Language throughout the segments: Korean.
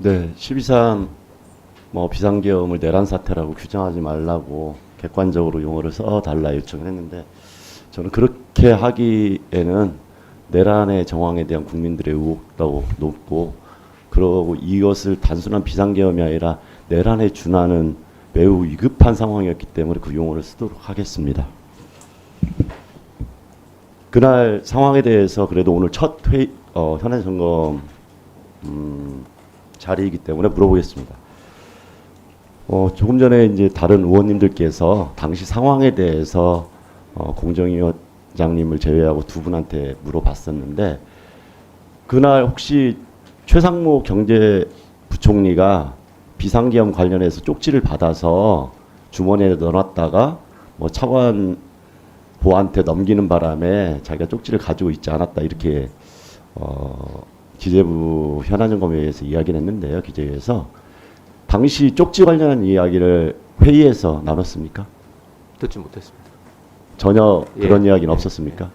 네, 12.3 뭐 비상계엄을 내란 사태라고 규정하지 말라고 객관적으로 용어를 써달라 요청을 했는데 저는 그렇게 하기에는 내란의 정황에 대한 국민들의 의혹도 높고 그러고 이것을 단순한 비상계엄이 아니라 내란에 준하는 매우 위급한 상황이었기 때문에 그 용어를 쓰도록 하겠습니다. 그날 상황에 대해서 그래도 오늘 첫 회의, 현안 점검 자리이기 때문에 물어보겠습니다. 조금 전에 이제 다른 의원님들께서 당시 상황에 대해서 공정위원장님을 제외하고 두 분한테 물어봤었는데 그날 혹시 최상무 경제부총리가 비상계엄 관련해서 쪽지를 받아서 주머니에 넣어놨다가 뭐 차관 보한테 넘기는 바람에 자기가 쪽지를 가지고 있지 않았다 이렇게 기재부 현안점검회의에서 이야기를 했는데요. 기재위에서 당시 쪽지 관련한 이야기를 회의에서 나눴습니까? 듣지 못했습니다. 전혀 그런 이야기는 예. 없었습니까?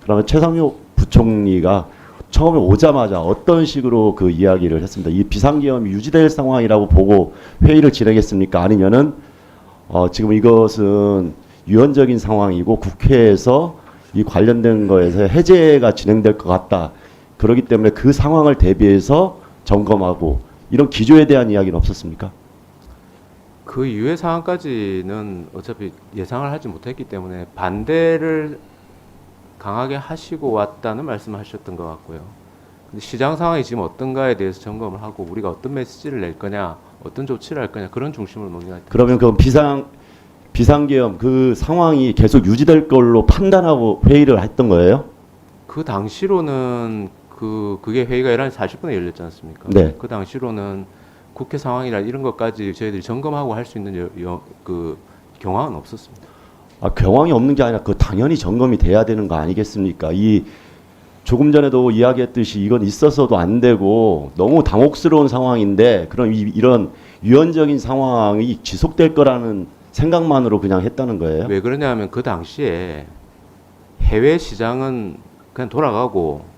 그러면 최상무 부총리가 처음에 오자마자 어떤 식으로 그 이야기를 했습니다. 이 비상계엄이 유지될 상황이라고 보고 회의를 진행했습니까? 아니면은 지금 이것은 유연적인 상황이고 국회에서 이 관련된 거에서 해제가 진행될 것 같다. 그렇기 때문에 그 상황을 대비해서 점검하고 이런 기조에 대한 이야기는 없었습니까? 그 이후의 상황까지는 어차피 예상을 하지 못했기 때문에 반대를 강하게 하시고 왔다는 말씀을 하셨던 것 같고요. 근데 시장 상황이 지금 어떤가에 대해서 점검을 하고 우리가 어떤 메시지를 낼 거냐, 어떤 조치를 할 거냐 그런 중심으로 논의할 때. 그러면 그 비상계엄 그 상황이 계속 유지될 걸로 판단하고 회의를 했던 거예요? 그 당시로는 그게 회의가 11시 40분에 열렸지 않습니까? 네. 그 당시로는 국회 상황이나 이런 것까지 저희들이 점검하고 할 수 있는 그 경황은 없었습니다. 경황이 없는 게 아니라 그 당연히 점검이 돼야 되는 거 아니겠습니까? 이 조금 전에도 이야기했듯이 이건 있어서도 안 되고 너무 당혹스러운 상황인데 그럼 이런 유연적인 상황이 지속될 거라는 생각만으로 그냥 했다는 거예요? 왜 그러냐면 그 당시에 해외 시장은 그냥 돌아가고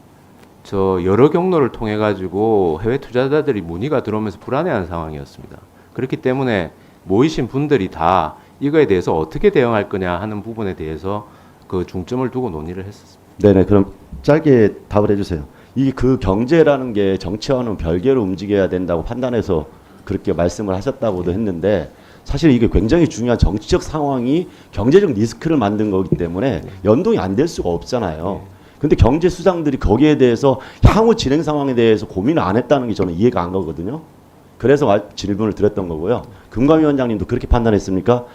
저 여러 경로를 통해 가지고 해외 투자자들이 문의가 들어오면서 불안해하는 상황이었습니다. 그렇기 때문에 모이신 분들이 다 이거에 대해서 어떻게 대응할 거냐 하는 부분에 대해서 그 중점을 두고 논의를 했었습니다. 네네. 그럼 짧게 답을 해주세요. 이 그 경제라는 게 정치와는 별개로 움직여야 된다고 판단해서 그렇게 말씀을 하셨다고도 했는데 사실 이게 굉장히 중요한 정치적 상황이 경제적 리스크를 만든 거기 때문에 연동이 안 될 수가 없잖아요. 근데 경제 수장들이 거기에 대해서 향후 진행 상황에 대해서 고민을 안 했다는 게 저는 이해가 안 가거든요. 그래서 질문을 드렸던 거고요. 금감위원장님도 그렇게 판단했습니까?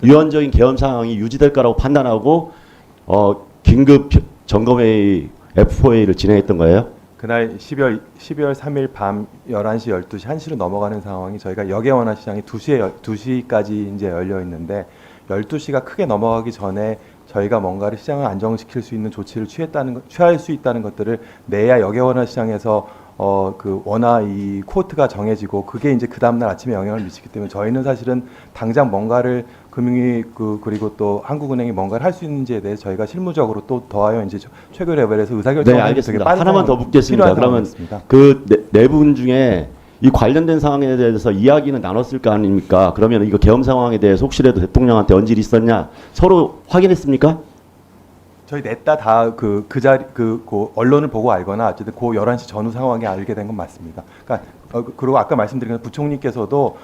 유연적인 계엄 상황이 유지될 거라고 판단하고 긴급 점검회의 F4A를 진행했던 거예요? 그날 12월 3일 밤 11시, 12시, 1시로 넘어가는 상황이 저희가 역외원화 시장이 2시까지 이제 열려 있는데 12시가 크게 넘어가기 전에 저희가 뭔가를 시장을 안정시킬 수 있는 조치를 취할 수 있다는 것들을 내야 역외원화 시장에서 그 원화 이 코트가 정해지고 그게 이제 그 다음날 아침에 영향을 미치기 때문에 저희는 사실은 당장 뭔가를 금융위 그리고 또 한국은행이 뭔가를 할 수 있는지에 대해 저희가 실무적으로 또 더하여 이제 최고 레벨에서 의사결정을 네, 알겠습니다. 하나만 더 묻겠습니다. 그러면 그 네 분 중에 이 관련된 상황에 대해서 이야기는 나눴을 거 아닙니까? 그러면 이거 계엄 상황에 대해서 혹시라도 대통령한테 언질이 있었냐 서로 확인했습니까? 저희 넷다 다 그 자리 그 언론을 보고 알거나 어쨌든 그 11시 전후 상황에 알게 된 건 맞습니다. 그러니까 그리고 아까 말씀드린 건 부총리께서도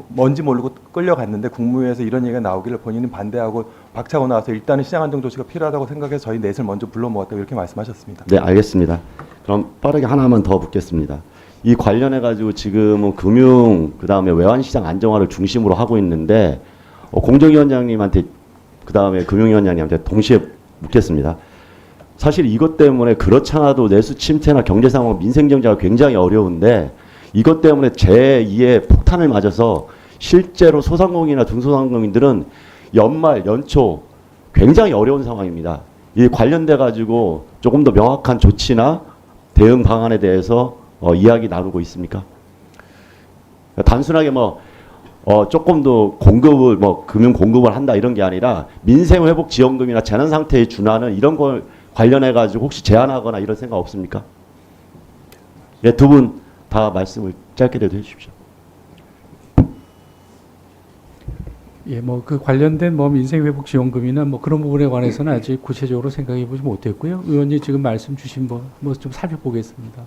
뭔지 모르고 끌려갔는데 국무회에서 이런 얘기가 나오기를 본인은 반대하고 박차고 나와서 일단은 시장 안정 조치가 필요하다고 생각해서 저희 넷을 먼저 불러 모았다고 이렇게 말씀하셨습니다. 네, 알겠습니다. 그럼 빠르게 하나만 더 묻겠습니다. 이 관련해 가지고 지금은 금융 그다음에 외환시장 안정화를 중심으로 하고 있는데 공정위원장님한테 그다음에 금융위원장님한테 동시에 묻겠습니다. 사실 이것 때문에 그렇잖아도 내수 침체나 경제 상황, 민생 경제가 굉장히 어려운데 이것 때문에 제2의 폭탄을 맞아서 실제로 소상공인이나 중소상공인들은 연말, 연초 굉장히 어려운 상황입니다. 이 관련돼 가지고 조금 더 명확한 조치나 대응 방안에 대해서 이야기 나누고 있습니까? 단순하게 조금 더 공급을 금융 공급을 한다 이런 게 아니라 민생 회복 지원금이나 재난 상태에 준하는 이런 걸 관련해 가지고 혹시 제안하거나 이런 생각 없습니까? 예, 두 분 다 말씀을 짧게라도 해주십시오. 예, 뭐 그 관련된 뭐 민생회복지원금이나 뭐 그런 부분에 관해서는 아직 구체적으로 생각해보지 못했고요. 의원님 지금 말씀 주신 뭐 좀 살펴보겠습니다.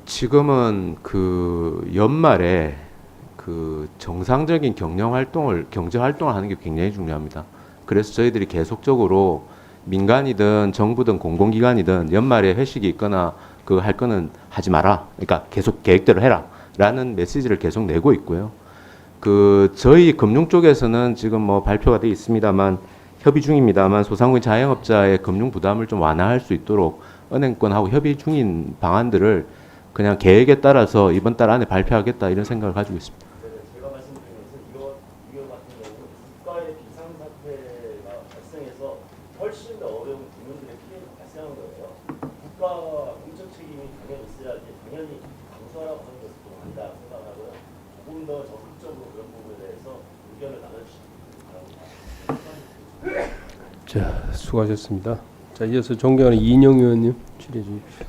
지금은 그 연말에 그 정상적인 경제 활동을 하는 게 굉장히 중요합니다. 그래서 저희들이 계속적으로 민간이든 정부든 공공기관이든 연말에 회식이 있거나 그거 할 거는 하지 마라. 그러니까 계속 계획대로 해라라는 메시지를 계속 내고 있고요. 그 저희 금융 쪽에서는 지금 뭐 발표가 돼 있습니다만 협의 중입니다만 소상공인 자영업자의 금융 부담을 좀 완화할 수 있도록 은행권하고 협의 중인 방안들을 그냥 계획에 따라서 이번 달 안에 발표하겠다 이런 생각을 가지고 있습니다. 제가 말씀드린 것은 이거 같은 경우는 국가의 비상사태가 발생해서 훨씬 더 어려운 국민들의 피해가 발생한 거예요. 국가 공적 책임이 당연히 있어야지 당연히 감수하라고 하는 것은 좀 아니다 생각하고요. 조금 더 적극적으로 그런 부분에 대해서 의견을 나눠주시기 바랍니다. 자, 수고하셨습니다. 자, 이어서 존경하는 이인영 의원님 질의해 주십시오.